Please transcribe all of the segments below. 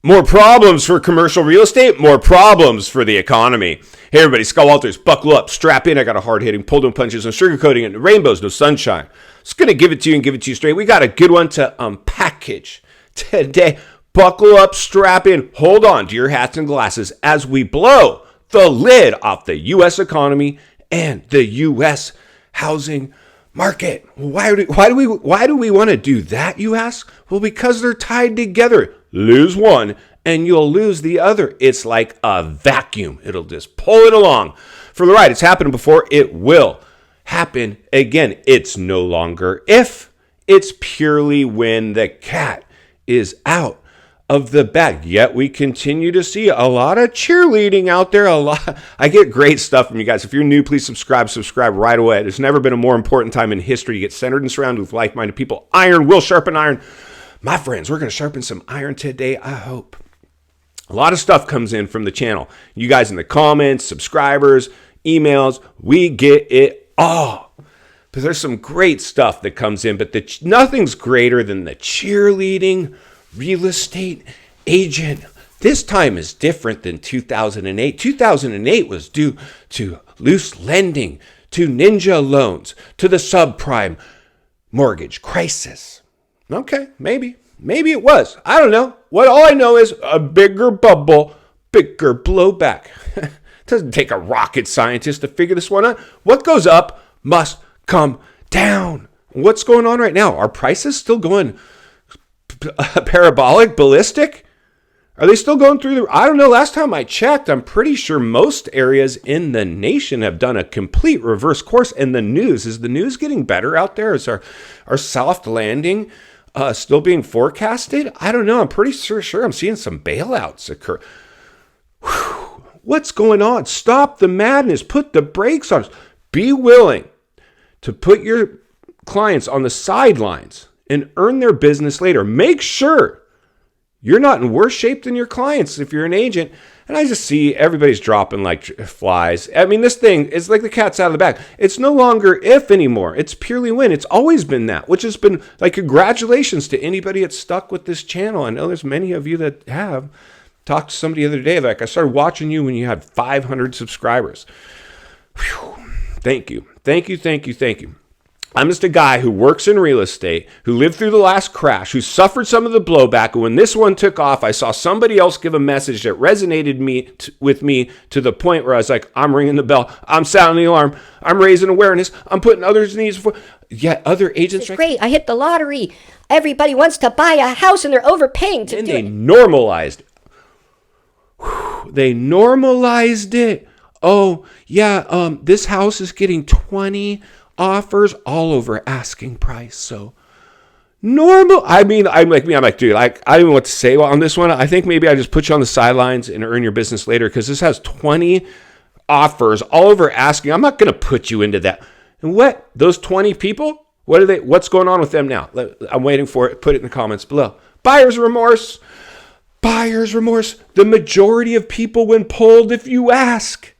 More problems for commercial real estate, more problems for the economy. Hey everybody, Scott Walters, buckle up, strap in. I got a hard-hitting, pull down punches, no sugarcoating it, rainbows, no sunshine. Just going to give it to you and give it to you straight. We got a good one to unpackage today. Buckle up, strap in, hold on to your hats and glasses as we blow the lid off the U.S. economy and the U.S. housing market. Why do we want to do that, you ask? Well, because they're tied together. Lose one and you'll lose the other. It's like a vacuum. It'll just pull it along for the ride. It's happened before. It will happen again. It's no longer if. It's purely when the cat is out of the bag. Yet we continue to see a lot of cheerleading out there. I get great stuff from you guys. If you're new, please subscribe right away. There's never been a more important time in history to get centered and surrounded with like-minded people. Iron will sharpen iron. My friends, we're going to sharpen some iron today, I hope. A lot of stuff comes in from the channel. You guys in the comments, subscribers, emails, we get it all. But there's some great stuff that comes in, but nothing's greater than the cheerleading real estate agent. This time is different than 2008. 2008 was due to loose lending, to ninja loans, to the subprime mortgage crisis. Okay, maybe it was. I don't know. All I know is a bigger bubble, bigger blowback. It doesn't take a rocket scientist to figure this one out. What goes up must come down. What's going on right now? Are prices still going parabolic, ballistic? Are they still going through I don't know. Last time I checked, I'm pretty sure most areas in the nation have done a complete reverse course. And is the news getting better out there? Is our soft landing still being forecasted? I don't know. I'm pretty sure I'm seeing some bailouts occur. Whew. What's going on? Stop the madness. Put the brakes on. Be willing to put your clients on the sidelines and earn their business later. Make sure you're not in worse shape than your clients if you're an agent. And I just see everybody's dropping like flies. I mean, this thing is like the cat's out of the bag. It's no longer if anymore. It's purely when. It's always been that, which has been like congratulations to anybody that's stuck with this channel. I know there's many of you that have. Talked to somebody the other day, like I started watching you when you had 500 subscribers. Whew. Thank you. I'm just a guy who works in real estate, who lived through the last crash, who suffered some of the blowback. And when this one took off, I saw somebody else give a message that resonated with me to the point where I was like, I'm ringing the bell. I'm sounding the alarm. I'm raising awareness. I'm putting others' needs before. Yet other agents. It's great. I hit the lottery. Everybody wants to buy a house and they're overpaying to do it. And they normalized. They normalized it. Oh, yeah, this house is getting 20 offers all over asking price. So normal. I mean, I'm like, dude, I don't even know what to say on this one. I think maybe I just put you on the sidelines and earn your business later because this has 20 offers all over asking. I'm not going to put you into that. And what? Those 20 people? What's going on with them now? I'm waiting for it. Put it in the comments below. Buyer's remorse. The majority of people when polled, if you ask,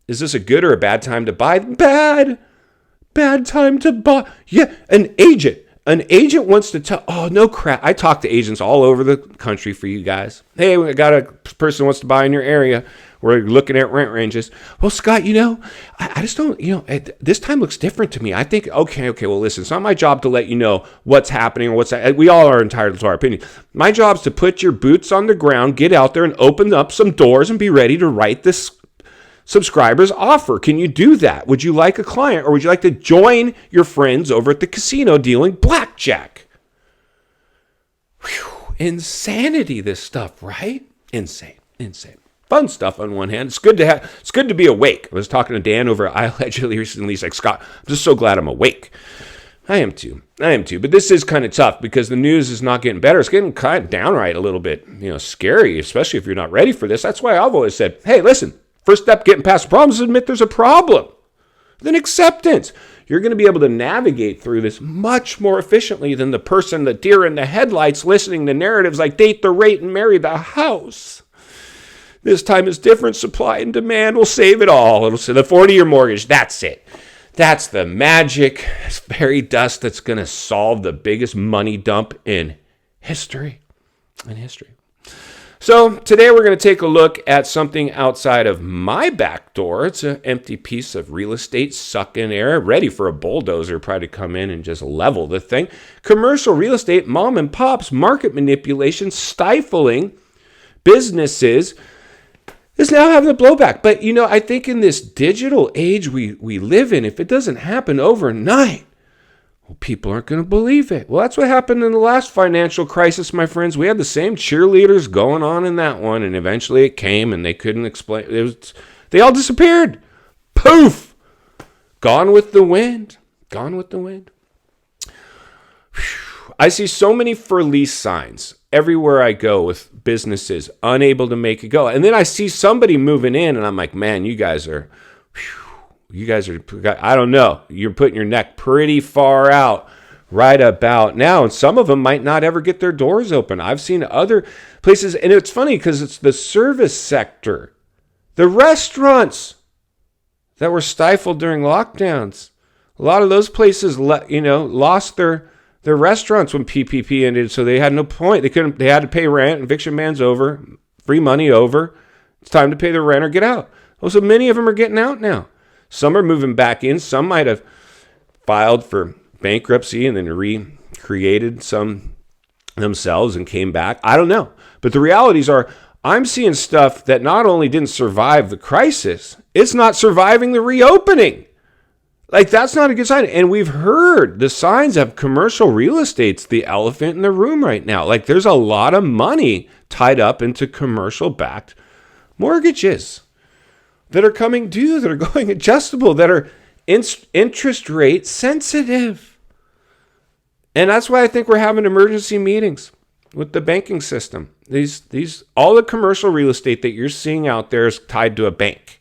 is this a good or a bad time to buy? Bad time to buy. Yeah, an agent wants to tell, oh, no crap. I talk to agents all over the country for you guys. Hey, we got a person who wants to buy in your area. We're looking at rent ranges. Well, Scott, I just don't, this time looks different to me. I think, okay, well, listen, it's not my job to let you know what's happening or we all are entitled to our opinion. My job is to put your boots on the ground, get out there and open up some doors and be ready to write this subscribers offer. Can you do that? Would you like a client or would you like to join your friends over at the casino dealing blackjack? Whew. Insanity, this stuff, right? Insane. Fun stuff on one hand. It's good to be awake. I was talking to Dan over at iAllegedly recently. He's like, Scott, I'm just so glad I'm awake. I am too. But this is kind of tough because the news is not getting better. It's getting kind of downright a little bit, scary, especially if you're not ready for this. That's why I've always said, hey, listen, first step getting past the problem is admit there's a problem. Then acceptance. You're going to be able to navigate through this much more efficiently than the person, the deer in the headlights, listening to narratives like date the rate and marry the house. This time is different. Supply and demand will save it all. It'll say the 40-year mortgage. That's it. That's the magic fairy dust that's going to solve the biggest money dump in history. So today we're going to take a look at something outside of my back door. It's an empty piece of real estate sucking air, ready for a bulldozer probably to come in and just level the thing. Commercial real estate, mom and pops, market manipulation, stifling businesses is now having a blowback. But, I think in this digital age we live in, if it doesn't happen overnight, well, people aren't going to believe it. Well, that's what happened in the last financial crisis, my friends. We had the same cheerleaders going on in that one, and eventually it came, and they couldn't explain. They all disappeared. Poof! Gone with the wind. Gone with the wind. Whew. I see so many for lease signs everywhere I go with businesses unable to make it go. And then I see somebody moving in, and I'm like, man, you guys are... I don't know, you're putting your neck pretty far out right about now. And some of them might not ever get their doors open. I've seen other places, and it's funny because it's the service sector, the restaurants that were stifled during lockdowns. A lot of those places, lost their restaurants when PPP ended, so they had no point. They had to pay rent, eviction ban's over, free money over. It's time to pay the rent or get out. Well, so many of them are getting out now. Some are moving back in. Some might have filed for bankruptcy and then recreated some themselves and came back. I don't know. But the realities are, I'm seeing stuff that not only didn't survive the crisis, it's not surviving the reopening. Like, that's not a good sign. And we've heard the signs of commercial real estate's the elephant in the room right now. Like, there's a lot of money tied up into commercial-backed mortgages that are coming due, that are going adjustable, that are interest rate sensitive. And that's why I think we're having emergency meetings with the banking system. All the commercial real estate that you're seeing out there is tied to a bank.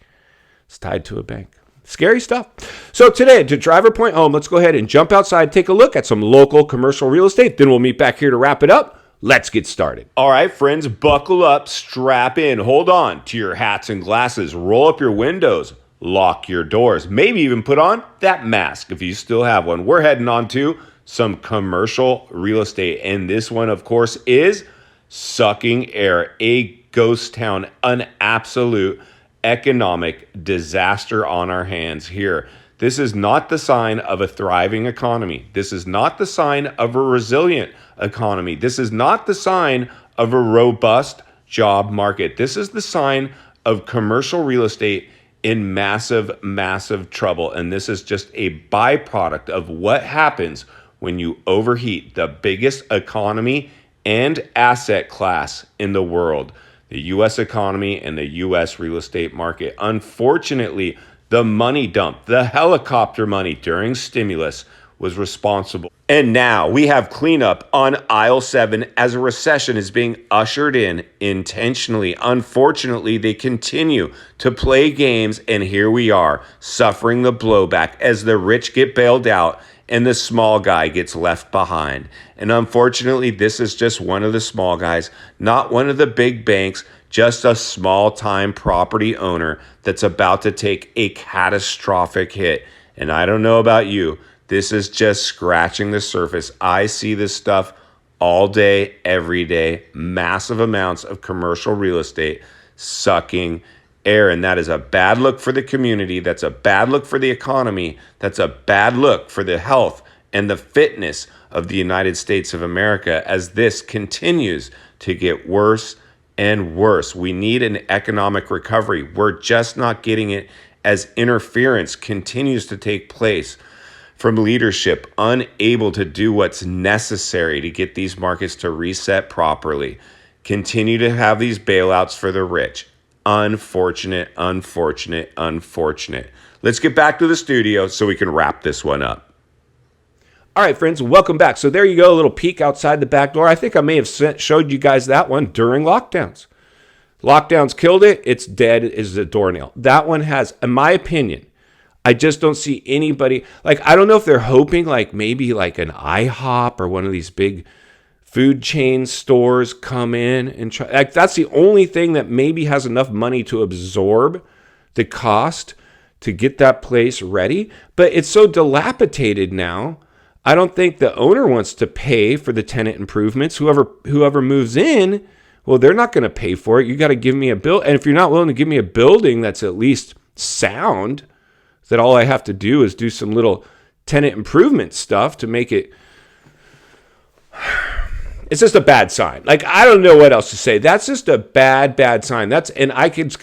It's tied to a bank. Scary stuff. So today, to drive our point home, let's go ahead and jump outside, take a look at some local commercial real estate. Then we'll meet back here to wrap it up. Let's get started. All right, friends, buckle up, strap in, hold on to your hats and glasses, roll up your windows, lock your doors, maybe even put on that mask if you still have one. We're heading on to some commercial real estate, and this one, of course, is sucking air, a ghost town, an absolute economic disaster on our hands here. This is not the sign of a thriving economy. This is not the sign of a resilient economy. This is not the sign of a robust job market. This is the sign of commercial real estate in massive, massive trouble. And this is just a byproduct of what happens when you overheat the biggest economy and asset class in the world, the U.S. economy and the U.S. real estate market. Unfortunately, the money dump, the helicopter money during stimulus was responsible. And now we have cleanup on aisle 7 as a recession is being ushered in intentionally. Unfortunately, they continue to play games, and here we are suffering the blowback as the rich get bailed out and the small guy gets left behind. And unfortunately, this is just one of the small guys, not one of the big banks, just a small-time property owner that's about to take a catastrophic hit. And I don't know about you, this is just scratching the surface. I see this stuff all day, every day, massive amounts of commercial real estate sucking air. And that is a bad look for the community. That's a bad look for the economy. That's a bad look for the health and the fitness of the United States of America as this continues to get worse and worse. We need an economic recovery. We're just not getting it as interference continues to take place from leadership unable to do what's necessary to get these markets to reset properly. Continue to have these bailouts for the rich. Unfortunate, unfortunate, unfortunate. Let's get back to the studio so we can wrap this one up. All right, friends, welcome back. So there you go, a little peek outside the back door. I think I may have showed you guys that one during lockdowns. Lockdowns killed it. It's dead as a doornail. That one has, in my opinion, I just don't see anybody, I don't know if they're hoping maybe an IHOP or one of these big food chain stores come in and try. That's the only thing that maybe has enough money to absorb the cost to get that place ready. But it's so dilapidated now. I don't think the owner wants to pay for the tenant improvements. Whoever moves in Well, they're not going to pay for it. You got to give me a bill. And if you're not willing to give me a building that's at least sound, that all I have to do is do some little tenant improvement stuff to make it, it's just a bad sign. Like, I don't know what else to say. That's just a bad sign. And I could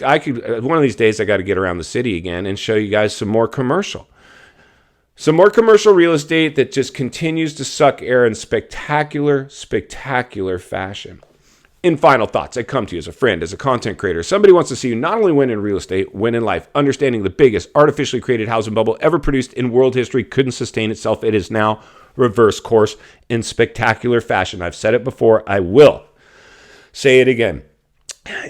one of these days I got to get around the city again and show you guys some more commercial real estate that just continues to suck air in spectacular fashion. In final thoughts, I come to you as a friend, as a content creator. Somebody wants to see you not only win in real estate, win in life. Understanding the biggest artificially created housing bubble ever produced in world history couldn't sustain itself. It is now reverse course in spectacular fashion. I've said it before. I will say it again.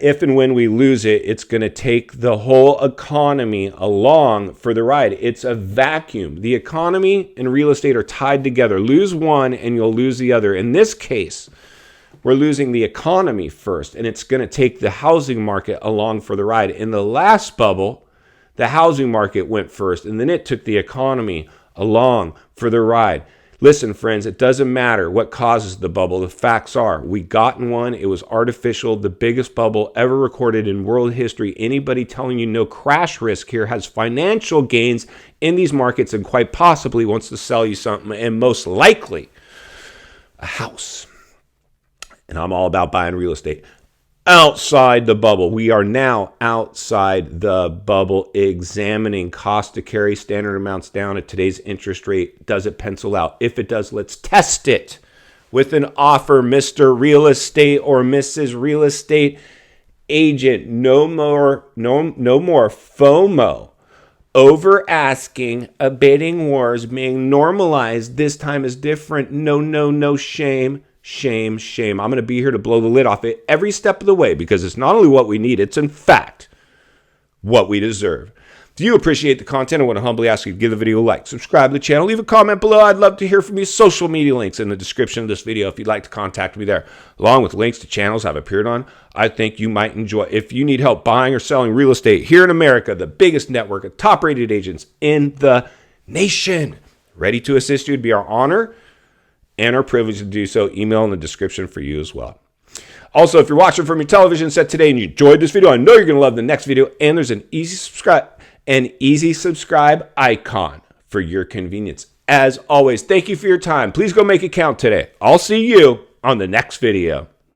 If and when we lose it, it's going to take the whole economy along for the ride. It's a vacuum. The economy and real estate are tied together. Lose one and you'll lose the other. In this case, we're losing the economy first, and it's going to take the housing market along for the ride. In the last bubble, the housing market went first, and then it took the economy along for the ride. Listen, friends, it doesn't matter what causes the bubble. The facts are, we got in one. It was artificial, the biggest bubble ever recorded in world history. Anybody telling you no crash risk here has financial gains in these markets and quite possibly wants to sell you something, and most likely a house. And I'm all about buying real estate outside the bubble. We are now outside the bubble, examining cost to carry, standard amounts down at today's interest rate. Does it pencil out? If it does, let's test it with an offer, Mr. Real Estate or Mrs. Real Estate Agent. No more FOMO. Over asking, a bidding wars being normalized. This time is different. No shame. Shame. I'm going to be here to blow the lid off it every step of the way, because it's not only what we need, it's in fact what we deserve. If you appreciate the content, I want to humbly ask you to give the video a like, subscribe to the channel, leave a comment below. I'd love to hear from you. Social media links in the description of this video if you'd like to contact me there, along with links to channels I've appeared on I think you might enjoy. If you need help buying or selling real estate here in America, the biggest network of top-rated agents in the nation, ready to assist you. It'd be our honor and our privilege to do so. Email in the description for you as well. Also, if you're watching from your television set today and you enjoyed this video, I know you're going to love the next video, and there's an easy subscribe icon for your convenience. As always, thank you for your time. Please go make it count today. I'll see you on the next video.